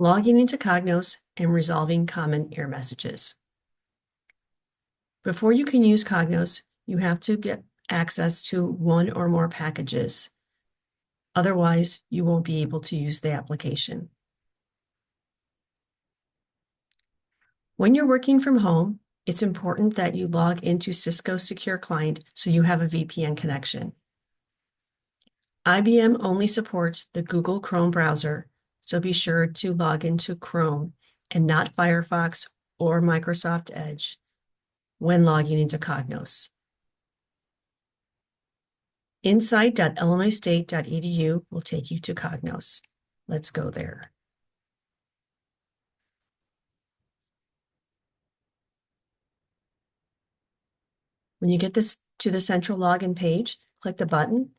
Logging into Cognos and resolving common error messages. Before you can use Cognos, you have to get access to one or more packages. Otherwise, you won't be able to use the application. When you're working from home, it's important that you log into Cisco Secure Client so you have a VPN connection. IBM only supports the Google Chrome browser, so be sure to log into Chrome and not Firefox or Microsoft Edge when logging into Cognos. Insight.illinoisstate.edu will take you to Cognos. Let's go there. When you get this to the central login page, click the button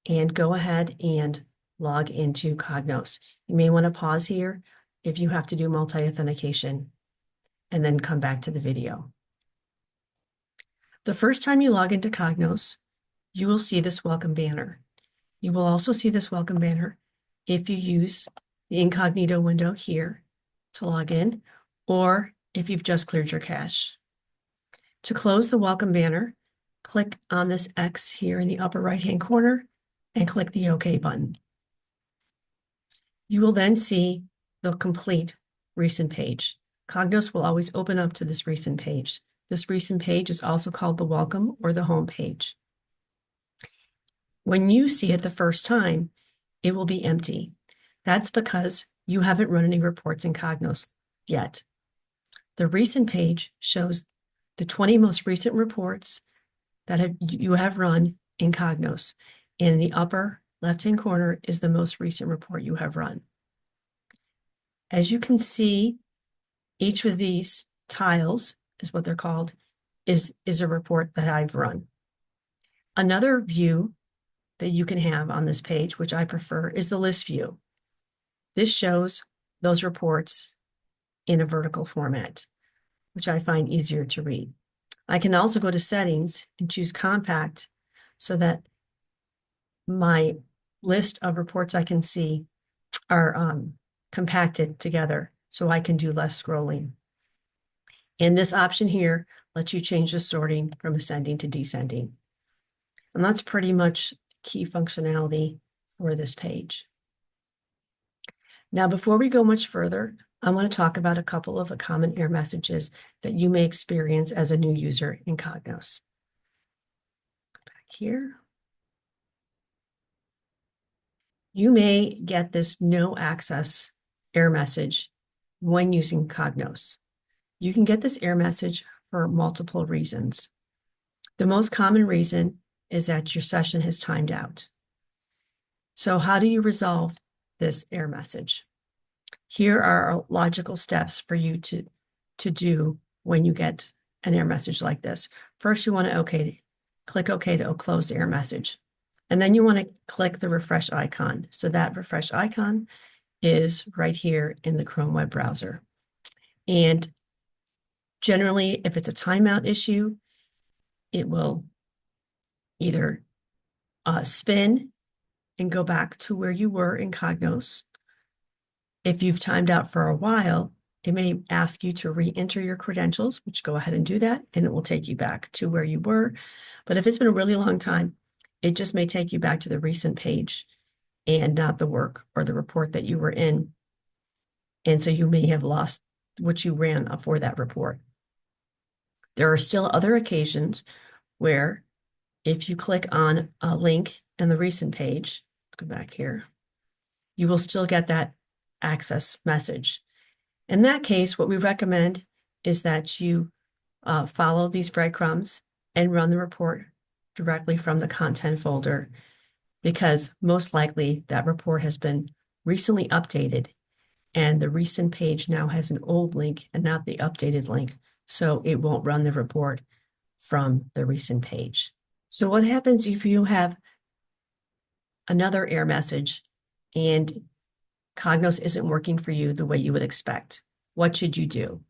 and go ahead and log into Cognos. You may want to pause here if you have to do multi-authentication and then come back to the video. The first time you log into Cognos, you will see this welcome banner. You will also see this welcome banner if you use the incognito window here to log in, or if you've just cleared your cache. To close the welcome banner, click on this X here in the upper right-hand corner and click the OK button. You will then see the complete recent page. Cognos will always open up to this recent page. This recent page is also called the welcome or the home page. When you see it the first time, it will be empty. That's because you haven't run any reports in Cognos yet. The recent page shows the 20 most recent reports that you have run in Cognos. And in the upper left-hand corner is the most recent report you have run. As you can see, each of these tiles is what they're called, is a report that I've run. Another view that you can have on this page, which I prefer, is the list view. This shows those reports in a vertical format, which I find easier to read. I can also go to settings and choose compact so that my list of reports I can see are compacted together so I can do less scrolling. And this option here lets you change the sorting from ascending to descending. And that's pretty much key functionality for this page. Now, before we go much further, I want to talk about a couple of common error messages that you may experience as a new user in Cognos. Go back here. You may get this no access error message when using Cognos. You can get this error message for multiple reasons. The most common reason is that your session has timed out. So how do you resolve this error message? Here are logical steps for you to do when you get an error message like this. First, you want to click OK to close the error message. And then you want to click the refresh icon. So that refresh icon is right here in the Chrome web browser. And generally, if it's a timeout issue, it will either spin and go back to where you were in Cognos. If you've timed out for a while, it may ask you to re-enter your credentials, which go ahead and do that, and it will take you back to where you were. But if it's been a really long time, it just may take you back to the recent page and not the work or the report that you were in. And so you may have lost what you ran for that report. There are still other occasions where if you click on a link in the recent page, let's go back here, you will still get that access message. In that case, what we recommend is that you follow these breadcrumbs and run the report directly from the content folder, because most likely that report has been recently updated and the recent page now has an old link and not the updated link, so it won't run the report from the recent page. So what happens if you have another error message and Cognos isn't working for you the way you would expect? What should you do?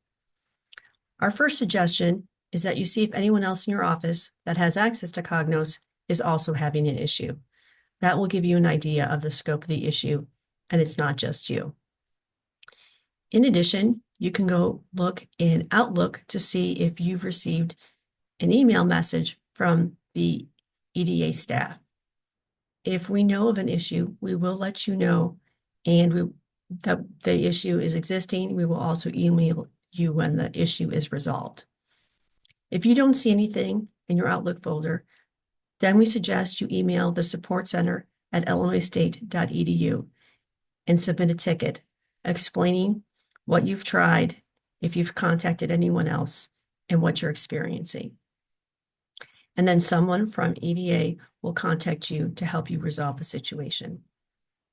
Our first suggestion is that you see if anyone else in your office that has access to Cognos is also having an issue. That will give you an idea of the scope of the issue, and it's not just you. In addition, you can go look in Outlook to see if you've received an email message from the EDA staff. If we know of an issue, we will let you know, and that the issue is existing. We will also email you when the issue is resolved. If you don't see anything in your Outlook folder, then we suggest you email the support center at illinoisstate.edu and submit a ticket explaining what you've tried, if you've contacted anyone else, and what you're experiencing. And then someone from EDA will contact you to help you resolve the situation.